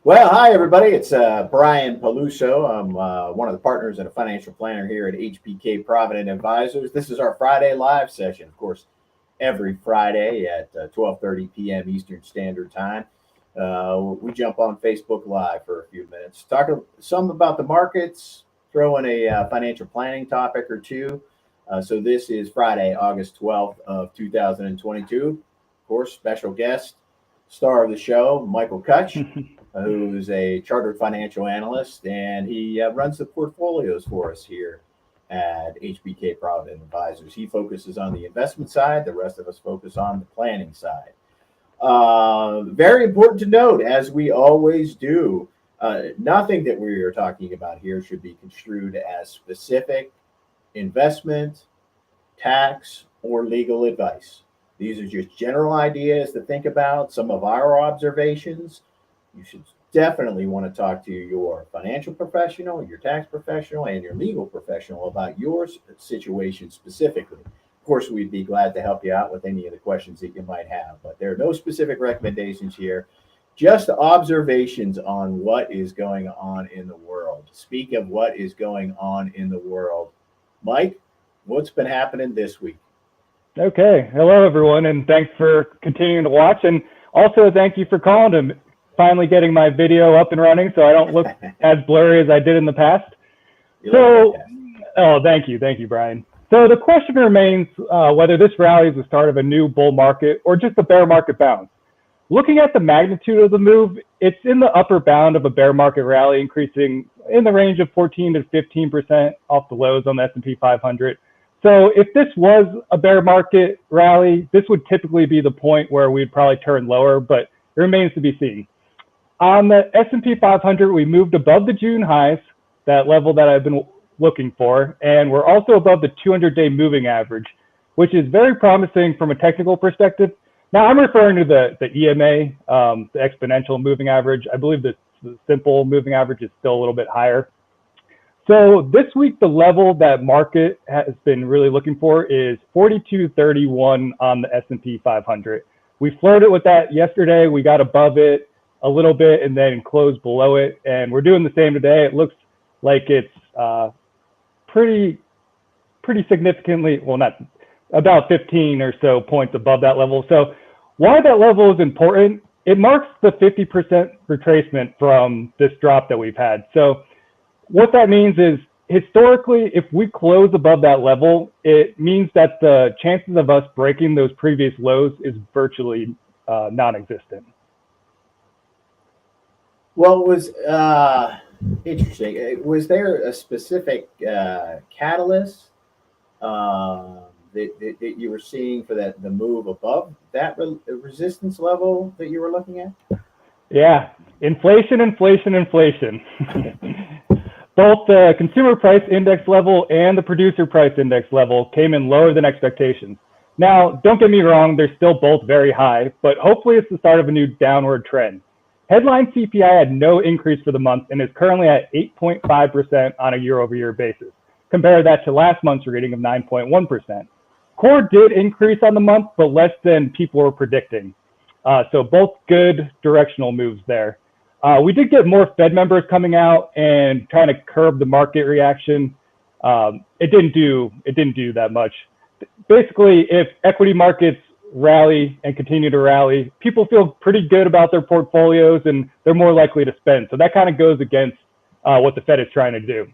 Well, hi, everybody. It's Brian Paluso. I'm one of the partners and a financial planner here at HPK Provident Advisors. This is our Friday live session, of course, every Friday at 12:30 p.m. Eastern Standard Time. We jump on Facebook Live for a few minutes, talk some about the markets, throw in a financial planning topic or two. So this is Friday, August 12th of 2022. Of course, special guest, star of the show, Michael Kutch. Who's a chartered financial analyst, and he runs the portfolios for us here at HPK Provident Advisors. He focuses on the investment side. The rest of us focus on the planning side. Very important to note, as we always do, nothing that we are talking about here should be construed as specific investment, tax, or legal advice. These are just general ideas to think about, some of our observations. You should definitely want to talk to your financial professional, your tax professional, and your legal professional about your situation specifically. Of course, we'd be glad to help you out with any of the questions that you might have, but there are no specific recommendations here, just observations on what is going on in the world. Speak of what is going on in the world. Mike, what's been happening this week? Okay. Hello, everyone, and thanks for continuing to watch. And also, thank you for calling to finally getting my video up and running so I don't look as blurry as I did in the past. Thank you, Brian. So the question remains whether this rally is the start of a new bull market or just a bear market bounce. Looking at the magnitude of the move, it's in the upper bound of a bear market rally, increasing in the range of 14 to 15% off the lows on the S&P 500. So if this was a bear market rally, this would typically be the point where we'd probably turn lower, but it remains to be seen. On the S&P 500, we moved above the June highs, that level that I've been looking for, and we're also above the 200-day moving average, which is very promising from a technical perspective. Now, I'm referring to the EMA, the exponential moving average. I believe the simple moving average is still a little bit higher. So this week, the level that market has been really looking for is 42.31 on the S&P 500. We flirted with that yesterday. We got above it a little bit and then closed below it, and we're doing the same today. It looks like it's pretty significantly, well, not about 15 or so points above that level. So why that level is important, it marks the 50% retracement from this drop that we've had. So what that means is, historically, if we close above that level, it means that the chances of us breaking those previous lows is virtually non-existent. Well, it was interesting. Was there a specific catalyst that you were seeing for the move above that resistance level that you were looking at? Yeah, inflation. Both the consumer price index level and the producer price index level came in lower than expectations. Now, don't get me wrong, they're still both very high, but hopefully it's the start of a new downward trend. Headline CPI had no increase for the month and is currently at 8.5% on a year-over-year basis. Compare that to last month's reading of 9.1%. Core did increase on the month, but less than people were predicting. So both good directional moves there. We did get more Fed members coming out and trying to curb the market reaction. It didn't do that much. Basically, if equity markets rally and continue to rally, people feel pretty good about their portfolios and they're more likely to spend. So that kind of goes against what the Fed is trying to do.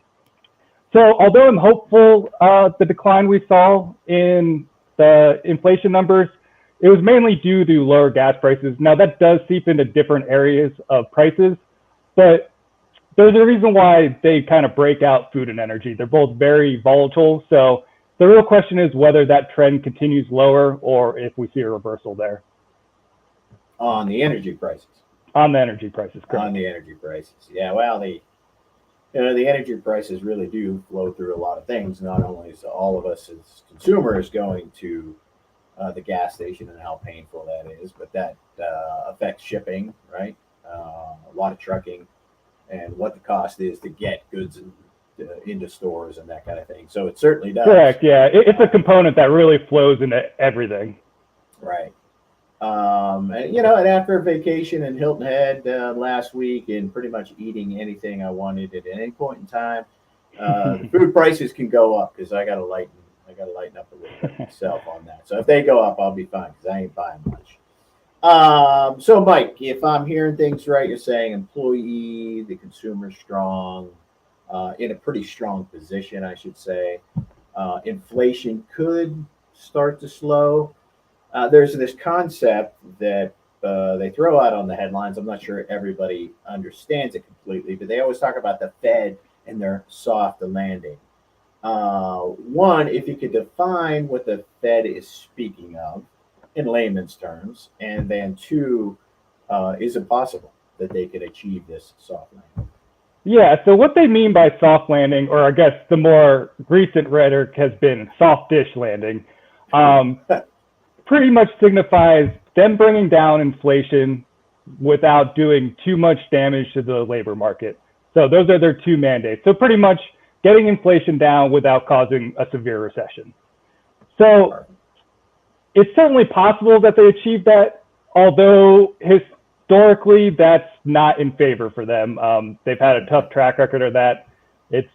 So although I'm hopeful the decline we saw in the inflation numbers, it was mainly due to lower gas prices. Now that does seep into different areas of prices, but there's a reason why they kind of break out food and energy. They're both very volatile. So the real question is whether that trend continues lower or if we see a reversal there. On the energy prices. On the energy prices, correct. On the energy prices. Yeah, well, the energy prices really do flow through a lot of things. Not only is all of us as consumers going to the gas station and how painful that is, but that affects shipping, right? A lot of trucking and what the cost is to get goods into stores and that kind of thing. So it certainly does. Correct. Yeah, it's a component that really flows into everything. Right. And after a vacation in Hilton Head last week and pretty much eating anything I wanted at any point in time, the food prices can go up because I gotta lighten up a little bit myself on that. So if they go up, I'll be fine because I ain't buying much. So Mike, if I'm hearing things right, you're saying employee, the consumer's strong, in a pretty strong position, I should say. Inflation could start to slow. There's this concept that they throw out on the headlines. I'm not sure everybody understands it completely, but they always talk about the Fed and their soft landing. One, if you could define what the Fed is speaking of in layman's terms, and then two, is it possible that they could achieve this soft landing? Yeah, so what they mean by soft landing, or I guess the more recent rhetoric has been soft-ish landing, pretty much signifies them bringing down inflation without doing too much damage to the labor market. So those are their two mandates. So pretty much getting inflation down without causing a severe recession. So it's certainly possible that they achieve that, although historically that's not in favor for them. They've had a tough track record of that. It's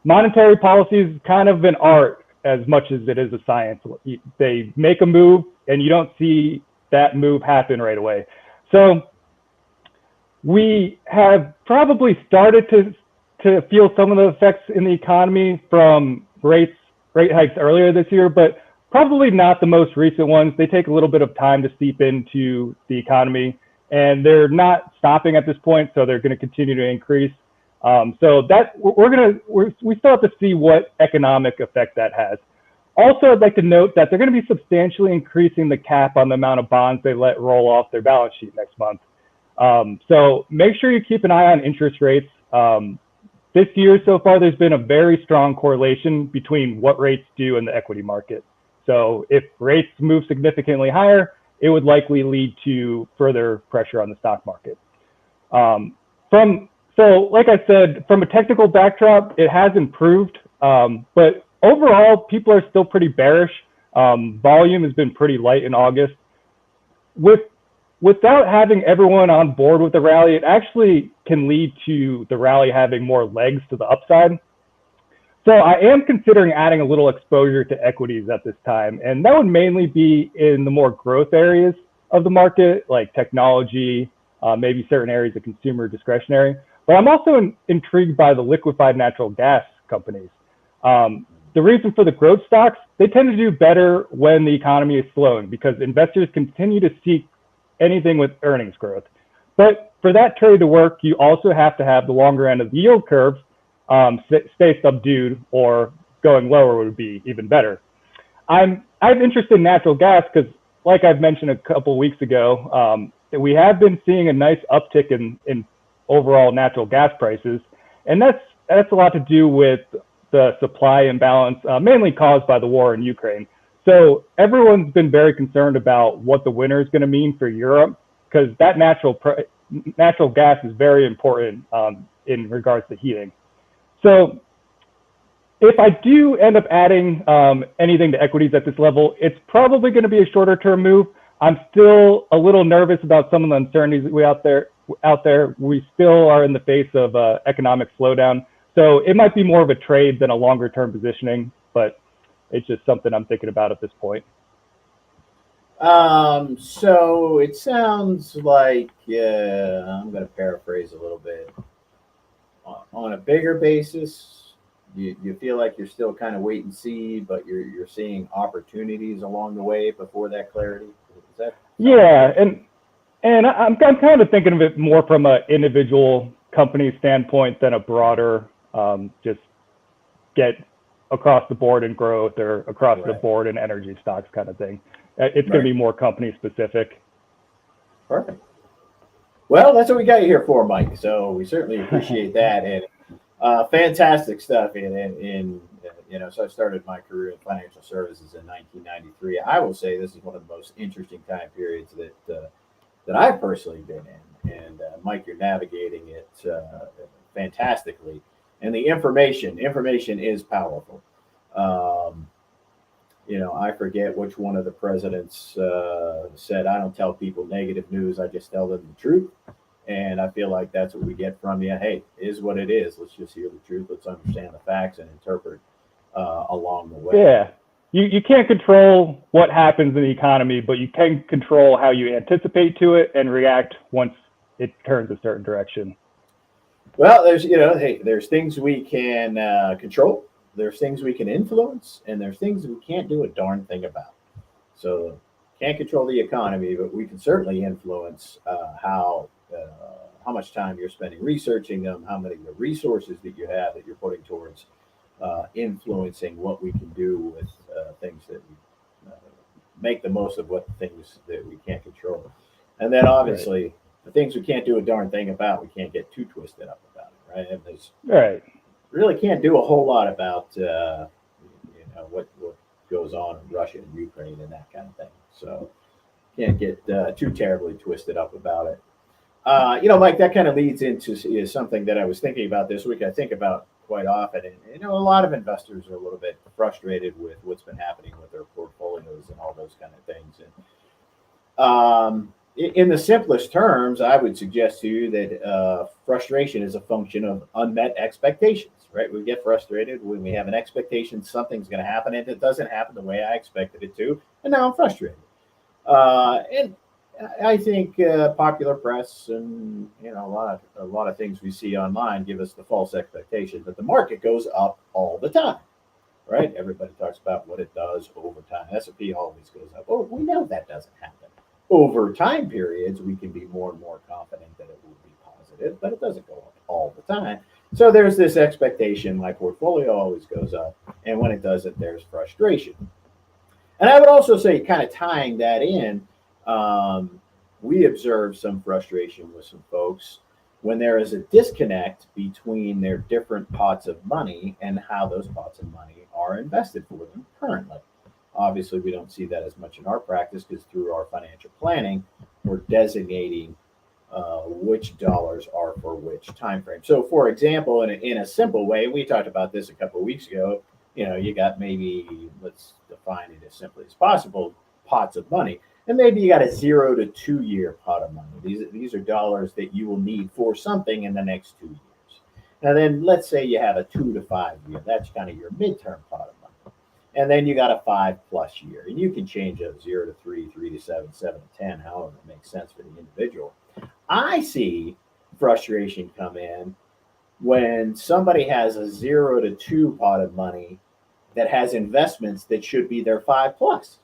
monetary policy is kind of an art as much as it is a science. They make a move and you don't see that move happen right away. So we have probably started to feel some of the effects in the economy from rate hikes earlier this year, but probably not the most recent ones. They take a little bit of time to seep into the economy, and they're not stopping at this point, so they're going to continue to increase. So that we still have to see what economic effect that has. Also, I'd like to note that they're going to be substantially increasing the cap on the amount of bonds they let roll off their balance sheet next month. So make sure you keep an eye on interest rates. This year so far, there's been a very strong correlation between what rates do in the equity market. So if rates move significantly higher, it would likely lead to further pressure on the stock market. So like I said, from a technical backdrop, it has improved, but overall, people are still pretty bearish. Volume has been pretty light in August. Without having everyone on board with the rally, it actually can lead to the rally having more legs to the upside. So I am considering adding a little exposure to equities at this time, and that would mainly be in the more growth areas of the market, like technology, maybe certain areas of consumer discretionary. But I'm also intrigued by the liquefied natural gas companies. The reason for the growth stocks, they tend to do better when the economy is slowing because investors continue to seek anything with earnings growth. But for that trade to work, you also have to have the longer end of the yield curve stay subdued, or going lower would be even better. I'm interested in natural gas because, like I've mentioned a couple of weeks ago, we have been seeing a nice uptick in overall natural gas prices, and that's a lot to do with the supply imbalance, mainly caused by the war in Ukraine. So everyone's been very concerned about what the winter is going to mean for Europe, because that natural gas is very important in regards to heating. So if I do end up adding anything to equities at this level, it's probably going to be a shorter term move. I'm still a little nervous about some of the uncertainties out there. We still are in the face of economic slowdown. So it might be more of a trade than a longer term positioning, but it's just something I'm thinking about at this point. So it sounds like, I'm going to paraphrase a little bit. On a bigger basis, you feel like you're still kind of wait and see, but you're seeing opportunities along the way before that clarity. Is that? Yeah, and I'm kind of thinking of it more from an individual company standpoint than a broader just get across the board in growth or across the board in energy stocks kind of thing. It's going to be more company specific. Perfect. Well, that's what we got you here for, Mike. So we certainly appreciate that, and fantastic stuff. So I started my career in financial services in 1993. I will say this is one of the most interesting time periods that I've personally been in. And Mike, you're navigating it fantastically. And the information is powerful. I forget which one of the presidents said, "I don't tell people negative news. I just tell them the truth." And I feel like that's what we get from you. Hey, is what it is. Let's just hear the truth. Let's understand the facts and interpret along the way. Yeah. You can't control what happens in the economy, but you can control how you anticipate to it and react once it turns a certain direction. Well, there's things we can control. There's things we can influence, and there's things we can't do a darn thing about. So, can't control the economy, but we can certainly influence how much time you're spending researching them, how many resources that you have that you're putting towards influencing what we can do with things that we make the most of what things that we can't control. And then obviously the things we can't do a darn thing about, we can't get too twisted up about it, right? And there's really can't do a whole lot about what goes on in Russia and Ukraine and that kind of thing. So can't get too terribly twisted up about it. Mike, that kind of leads into something that I was thinking about this week. I think about quite often, and a lot of investors are a little bit frustrated with what's been happening with their portfolios and all those kind of things. And in the simplest terms, I would suggest to you that frustration is a function of unmet expectations. Right? We get frustrated when we have an expectation something's going to happen, and it doesn't happen the way I expected it to, and now I'm frustrated. And I think popular press and a lot of things we see online give us the false expectation that the market goes up all the time, right? Everybody talks about what it does over time. S&P always goes up. Oh, we know that doesn't happen. Over time periods, we can be more and more confident that it will be positive, but it doesn't go up all the time. So there's this expectation my portfolio always goes up, and when it doesn't, there's frustration. And I would also say, kind of tying that in, we observe some frustration with some folks when there is a disconnect between their different pots of money and how those pots of money are invested for them currently. Obviously, we don't see that as much in our practice because through our financial planning, we're designating which dollars are for which time frame. So, for example, in a simple way, we talked about this a couple of weeks ago. You got maybe, let's define it as simply as possible, pots of money. And maybe you got a 0 to 2 year pot of money. These are dollars that you will need for something in the next 2 years. Now then, let's say you have a 2 to 5 year. That's kind of your midterm pot of money. And then you got a 5+ year. And you can change a 0 to 3, 3 to 7, 7 to 10, however it makes sense for the individual. I see frustration come in when somebody has a 0 to 2 pot of money that has investments that should be their 5+.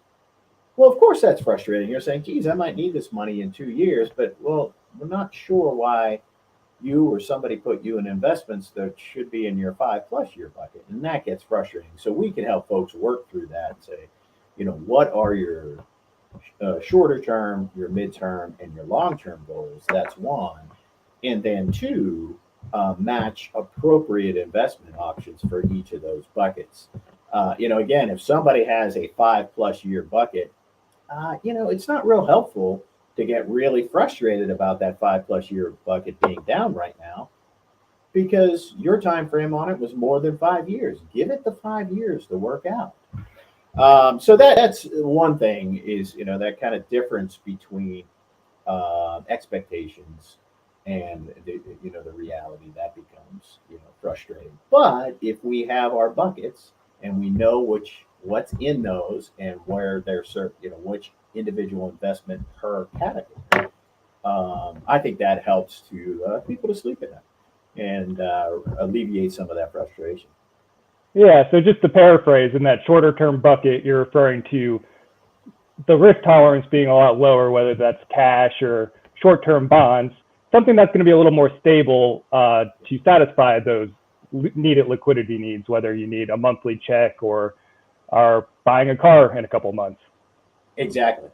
Well, of course, that's frustrating. You're saying, geez, I might need this money in 2 years, but, well, we're not sure why you or somebody put you in investments that should be in your 5+ year bucket. And that gets frustrating. So we can help folks work through that and say, what are your shorter term, your midterm, and your long-term goals? That's one. And then two, match appropriate investment options for each of those buckets. Again, if somebody has a 5+ year bucket, it's not real helpful to get really frustrated about that 5+ year bucket being down right now because your time frame on it was more than 5 years. Give it the 5 years to work out. So that's one thing is, that kind of difference between expectations and the reality that becomes, frustrating. But if we have our buckets and we know what's in those and where they're which individual investment per category, I think that helps to people to sleep at night and alleviate some of that frustration. Yeah, so just to paraphrase, in that shorter term bucket, you're referring to the risk tolerance being a lot lower, whether that's cash or short term bonds, something that's going to be a little more stable to satisfy those needed liquidity needs, whether you need a monthly check or are buying a car in a couple months. Exactly.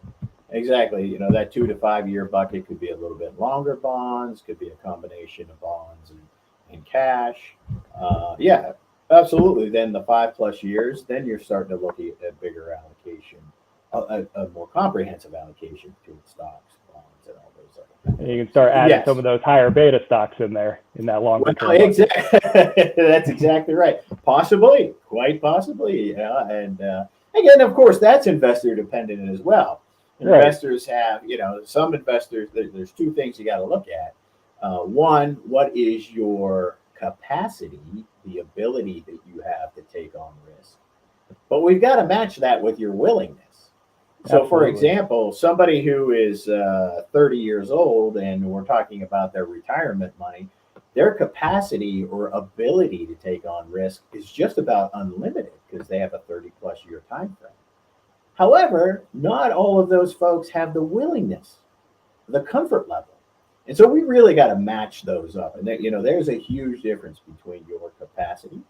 That 2 to 5 year bucket could be a little bit longer bonds, could be a combination of bonds and cash. Yeah, absolutely. Then the 5+ years, then you're starting to look at a bigger allocation, a more comprehensive allocation between stocks, bonds, and all those other things. And you can start adding some of those higher beta stocks in there in that longer term. Exactly. That's exactly right. Possibly, quite possibly. And Again, of course, that's investor dependent as well. Right. Investors have, some investors, there's two things you got to look at. One, what is your capacity, the ability that you have to take on risk? But we've got to match that with your willingness. So, for Absolutely. example, somebody who is 30 years old and we're talking about their retirement money, their capacity or ability to take on risk is just about unlimited because they have a 30+ year time frame. However, not all of those folks have the willingness, the comfort level. And so we really got to match those up. And there's a huge difference between your capacity,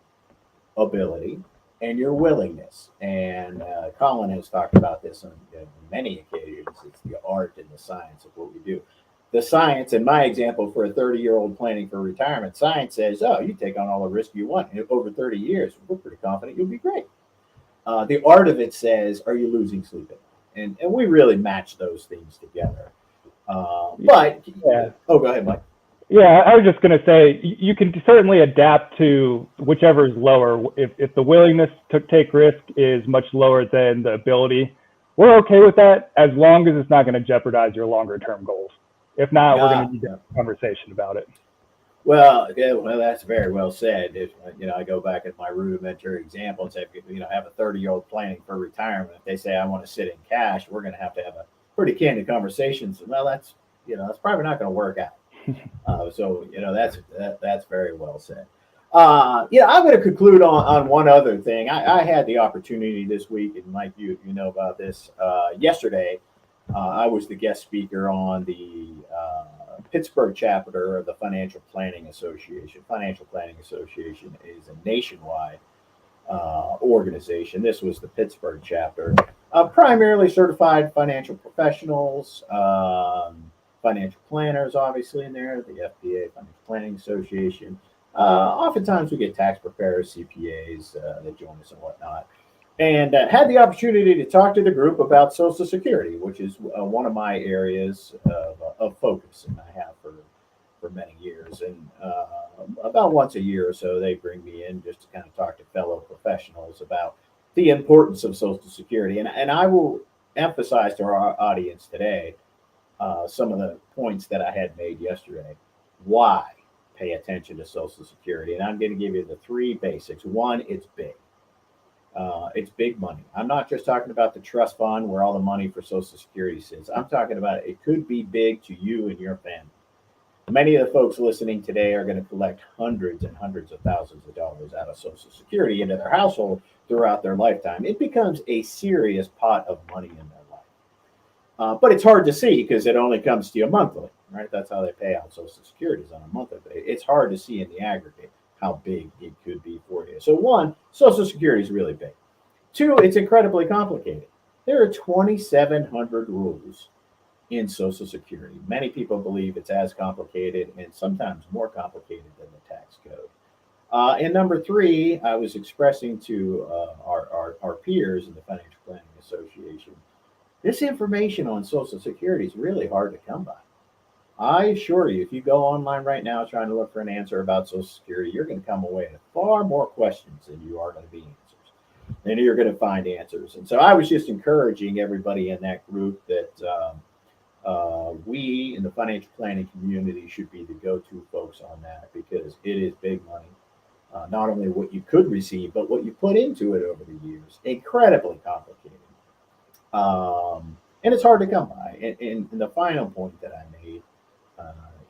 ability, and your willingness. And Colin has talked about this on many occasions. It's the art and the science of what we do. The science, in my example, for a 30-year-old planning for retirement, science says, oh, you take on all the risk you want. And over 30 years, we're pretty confident you'll be great. The art of it says, are you losing sleep at night? And we really match those things together. But, yeah. Oh, go ahead, Mike. Yeah, I was just going to say, you can certainly adapt to whichever is lower. If the willingness to take risk is much lower than the ability, we're okay with that as long as it's not going to jeopardize your longer term goals. If not, we're going to need a conversation about it. Well, that's very well said. If I go back at my rudimentary example and say, have a 30-year-old planning for retirement. If they say I want to sit in cash, we're going to have a pretty candid conversation. So, well, that's probably not going to work out. That's very well said. I'm going to conclude on one other thing. I had the opportunity this week, and Mike, you know about this. Yesterday, I was the guest speaker on the Pittsburgh chapter of the Financial Planning Association. Financial Planning Association is a nationwide organization. This was the Pittsburgh chapter, primarily certified financial professionals, financial planners, obviously in there, the FPA, Financial Planning Association. Oftentimes we get tax preparers, CPAs that join us and whatnot. And had the opportunity to talk to the group about Social Security, which is one of my areas of focus, and I have for many years. And about once a year or so, they bring me in just to kind of talk to fellow professionals about the importance of Social Security. And I will emphasize to our audience today some of the points that I had made yesterday. Why pay attention to Social Security? And I'm going to give you the three basics. One, it's big. It's big money. I'm not just talking about the trust fund where all the money for Social Security sits. I'm talking about it could be big to you and your family. Many of the folks listening today are going to collect hundreds and hundreds of thousands of dollars out of Social Security into their household throughout their lifetime. It becomes a serious pot of money in their life. But it's hard to see because it only comes to you monthly, right? That's how they pay out Social Security is on a monthly basis. It's hard to see in the aggregate how big it could be for you. So one, Social Security is really big. Two, it's incredibly complicated. There are 2,700 rules in Social Security. Many people believe it's as complicated and sometimes more complicated than the tax code. And number three, I was expressing to our peers in the Financial Planning Association, this information on Social Security is really hard to come by. I assure you, if you go online right now trying to look for an answer about Social Security, you're going to come away with far more questions than you are going to be answers. And you're going to find answers. And so I was just encouraging everybody in that group that we in the financial planning community should be the go-to folks on that because it is big money. Not only what you could receive, but what you put into it over the years. Incredibly complicated. And it's hard to come by. And the final point that I made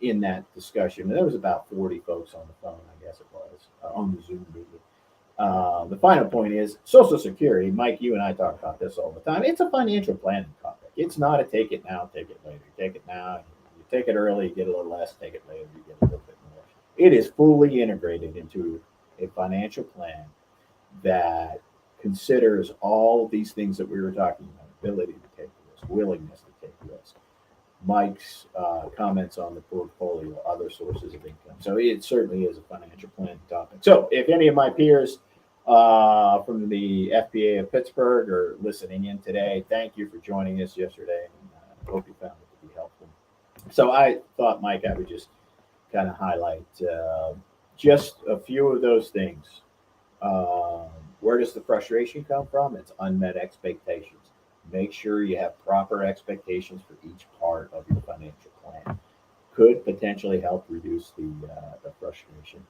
in that discussion, there was about 40 folks on the phone, I guess it was, on the Zoom meeting. The final point is Social Security. Mike, you and I talk about this all the time. It's a financial planning topic. It's not a take it now, take it later. Take it now, you take it early, you get a little less. Take it later, you get a little bit more. It is fully integrated into a financial plan that considers all these things that we were talking about: ability to take risk, willingness to take risk, Mike's comments on the portfolio, other sources of income. So it certainly is a financial planning topic. So if any of my peers from the FPA of Pittsburgh are listening in today, thank you for joining us yesterday. And I hope you found it to be helpful. So I thought, Mike, I would just kind of highlight just a few of those things. Where does the frustration come from? It's unmet expectations. Make sure you have proper expectations for each part of your financial plan. Could potentially help reduce the frustration.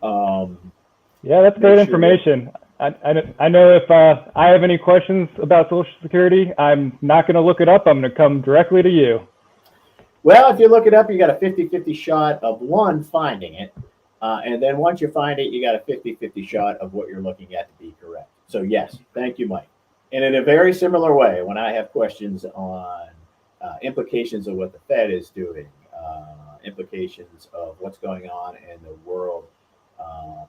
Yeah, that's Make great sure information. I know if I have any questions about Social Security, I'm not going to look it up. I'm going to come directly to you. Well, if you look it up, you got a 50-50 shot of one finding it. And then once you find it, you got a 50-50 shot of what you're looking at to be correct. So yes, thank you, Mike. And in a very similar way, when I have questions on implications of what the Fed is doing, implications of what's going on in the world,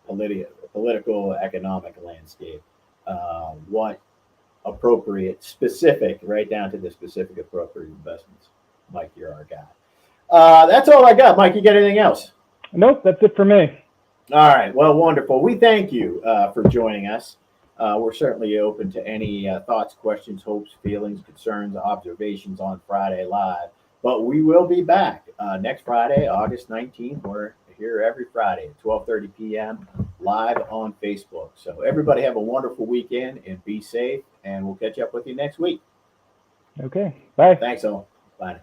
political, economic landscape, what appropriate, specific, right down to the specific appropriate investments. Mike, you're our guy. That's all I got. Mike, you got anything else? Nope, that's it for me. All right. Well, wonderful. We thank you for joining us. We're certainly open to any thoughts, questions, hopes, feelings, concerns, observations on Friday Live. But we will be back next Friday, August 19th. We're here every Friday at 12:30 p.m. live on Facebook. So everybody have a wonderful weekend and be safe. And we'll catch up with you next week. Okay, bye. Thanks all. Bye now.